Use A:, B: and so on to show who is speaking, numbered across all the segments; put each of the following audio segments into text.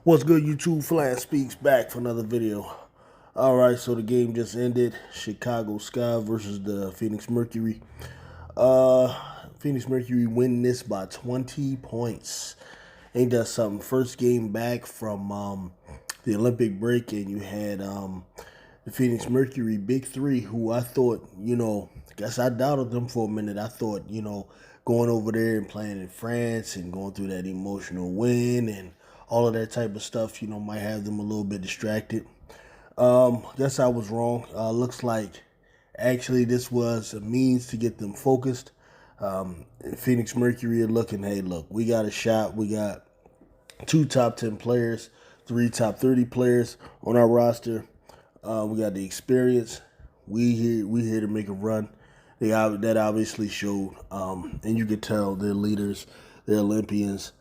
A: What's good, YouTube? Flash Speaks back for another video. All right, so the game just ended. Chicago Sky versus the Phoenix Mercury. Uh, Phoenix Mercury win this by 20 points. Ain't that something? First game back from the Olympic break, and you had the Phoenix Mercury Big Three, who I thought, I guess I doubted them for a minute. I thought, going over there and playing in France and going through that emotional win and all of that type of stuff, might have them a little bit distracted. Guess I was wrong. Looks like actually this was a means to get them focused. Phoenix Mercury are looking, hey, look, we got a shot. We got two top 10 players, three top 30 players on our roster. We got the experience. We here to make a run. That obviously showed, and you could tell they're leaders, they're Olympians.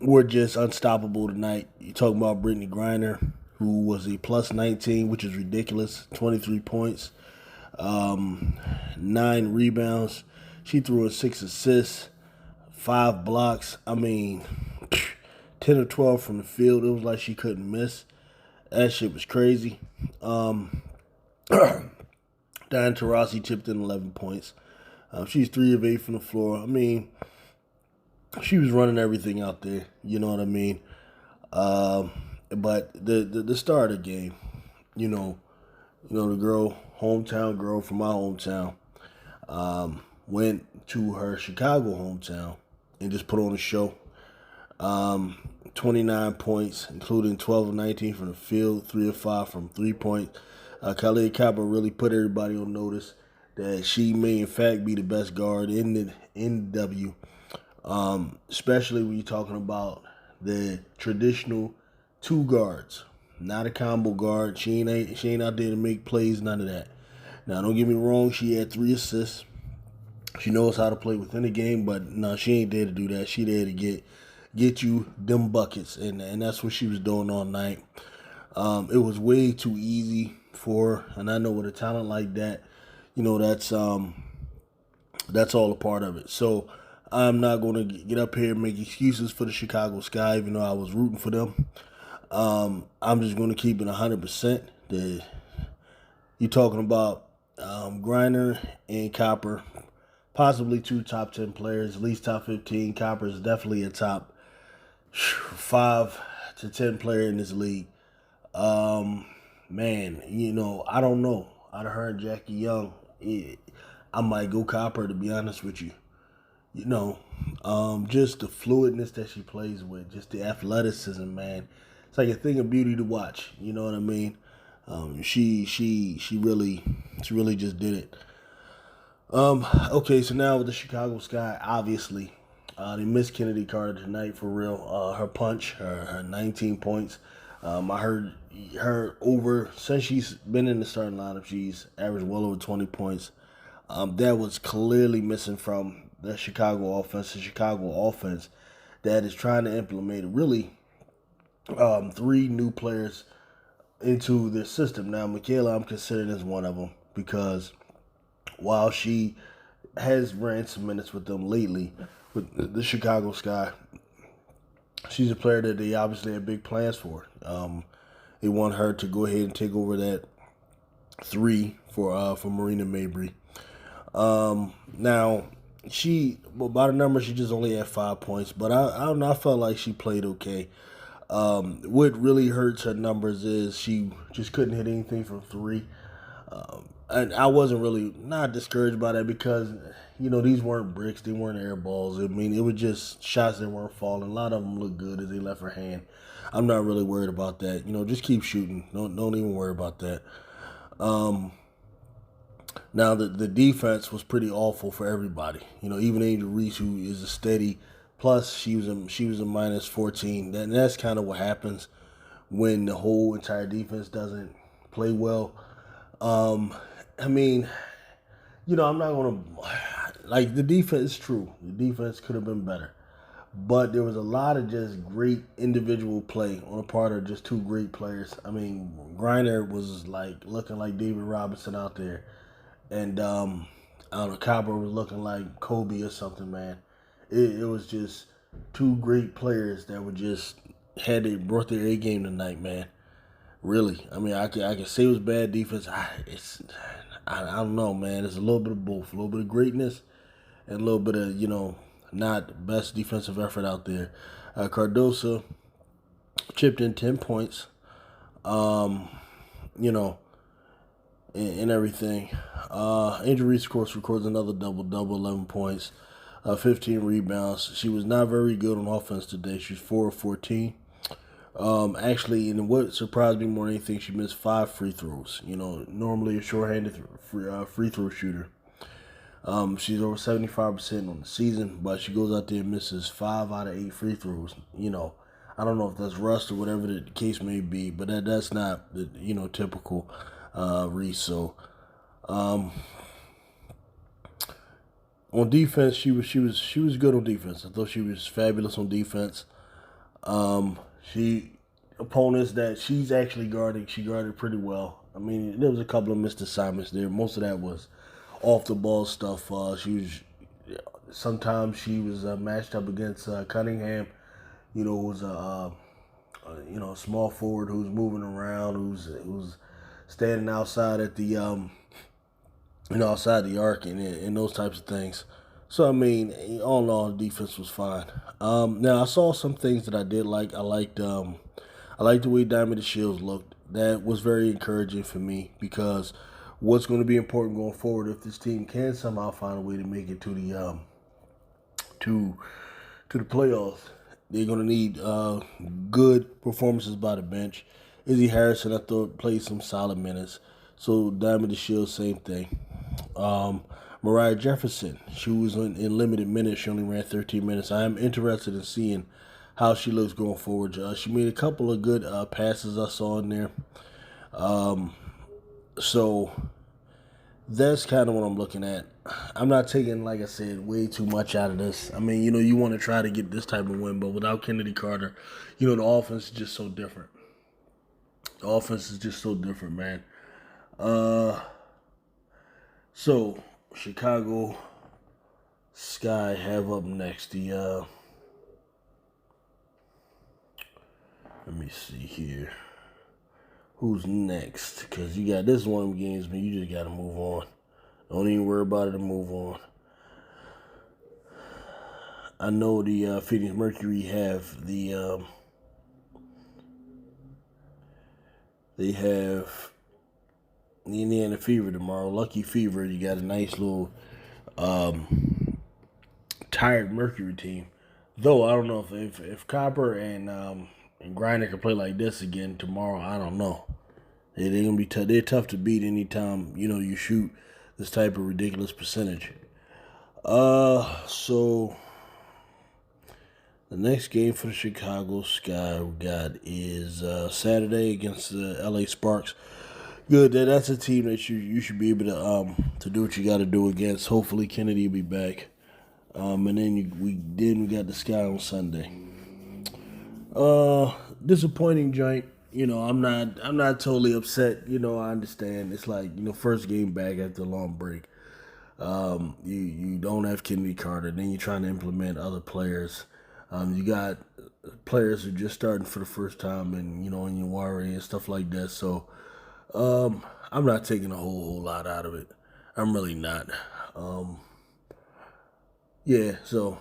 A: We're just unstoppable tonight. You talking about Brittany Griner, who was a plus 19, which is ridiculous. 23 points, 9 rebounds. She threw in 6 assists, 5 blocks. 10 or 12 from the field. It was like she couldn't miss. That shit was crazy. Diane Taurasi chipped in 11 points. She's 3 of 8 from the floor. She was running everything out there. You know what I mean? But the star of the game, the girl, hometown girl from my hometown, went to her Chicago hometown and just put on a show. 29 points, including 12 of 19 from the field, 3 of 5 from 3-point. Kahleah Copper really put everybody on notice that she may in fact be the best guard in the NW. Especially when you're talking about the traditional 2 guards, not a combo guard. She ain't out there to make plays, none of that. Now, don't get me wrong, she had 3 assists. She knows how to play within the game, but no, she ain't there to do that. She there to get you them buckets, and that's what she was doing all night. It was way too easy for her, and I know with a talent like that, that's all a part of it. So I'm not going to get up here and make excuses for the Chicago Sky, even though I was rooting for them. I'm just going to keep it 100%. You're talking about Griner and Copper, possibly 2 top 10 players, at least top 15. Copper is definitely a top 5 to 10 player in this league. I don't know. Out of her and Jackie Young, I might go Copper, to be honest with you. Just the fluidness that she plays with, just the athleticism, man. It's like a thing of beauty to watch. You know what I mean? She really just did it. Okay, so now with the Chicago Sky, obviously, they missed Kennedy Carter tonight for real. Her punch, her 19 points. I heard her over, since she's been in the starting lineup, she's averaged well over 20 points. That was clearly missing from the Chicago offense that is trying to implement really 3 new players into their system. Now, Michaela, I'm considering as one of them because while she has ran some minutes with them lately, with the Chicago Sky, she's a player that they obviously have big plans for. They want her to go ahead and take over that 3 for Marina Mabry. Now, by the number, she just only had 5 points, but I don't know, I felt like she played okay. What really hurts her numbers is she just couldn't hit anything from 3. And I wasn't really not discouraged by that because, these weren't bricks, they weren't air balls. It was just shots that weren't falling. A lot of them looked good as they left her hand. I'm not really worried about that. Just keep shooting. Don't even worry about that. Now, the defense was pretty awful for everybody. Even Angel Reese, who is a steady plus, she was a minus 14. And that's kind of what happens when the whole entire defense doesn't play well. I'm not going to, the defense is true. The defense could have been better. But there was a lot of just great individual play on the part of just 2 great players. Griner was looking like David Robinson out there. And I don't know, Copper was looking like Kobe or something, man. It was just 2 great players that were just brought their A game tonight, man. Really, I mean, I can say it was bad defense. I don't know, man. It's a little bit of both, a little bit of greatness and a little bit of not best defensive effort out there. Cardoso chipped in 10 points, um, you know, and everything. Injuries, of course, records another double, 11 points, 15 rebounds. She was not very good on offense today. She was 4 of 14. Actually, and what surprised me more than anything, she missed 5 free throws. Normally a short-handed free throw shooter. She's over 75% on the season, but she goes out there and misses 5 out of 8 free throws. I don't know if that's rust or whatever the case may be, but that's not the typical Reese. So on defense, she was good on defense. I thought she was fabulous on defense. She opponents that she's actually guarding, she guarded pretty well. I mean, there was a couple of missed assignments there. Most of that was off the ball stuff. Sometimes she was matched up against Cunningham. Who was a small forward who's moving around, who's standing outside at the outside the arc and those types of things. So I mean, all in all, the defense was fine. Now I saw some things that I did like. I liked the way Diamond Shields looked. That was very encouraging for me because what's going to be important going forward if this team can somehow find a way to make it to the playoffs, they're going to need good performances by the bench. Izzy Harrison, I thought, played some solid minutes. So Diamond Shields, same thing. Mariah Jefferson, she was in limited minutes. She only ran 13 minutes. I am interested in seeing how she looks going forward. She made a couple of good passes I saw in there. So that's kind of what I'm looking at. I'm not taking, like I said, way too much out of this. I mean, you want to try to get this type of win, but without Kennedy Carter, the offense is just so different. The offense is just so different, man. So Chicago Sky have up next the let me see here. Who's next? Because you got this one games, but you just got to move on. Don't even worry about it and move on. I know the Phoenix Mercury have the they have the Indiana Fever tomorrow. Lucky Fever, you got a nice little tired Mercury team. Though I don't know if Copper and Griner can play like this again tomorrow. I don't know. They're gonna be tough. They're tough to beat anytime you shoot this type of ridiculous percentage. So the next game for the Chicago Sky we got is Saturday against the LA Sparks. Good. That's a team that you should be able to do what you got to do against. Hopefully Kennedy will be back. And then we got the Sky on Sunday. Disappointing joint. I'm not totally upset. I understand. It's like, first game back after a long break. You don't have Kennedy Carter. Then you're trying to implement other players. You got players who are just starting for the first time and, in your worry and stuff like that. So, I'm not taking a whole lot out of it. I'm really not. Yeah, so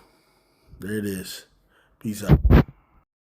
A: there it is. Peace out.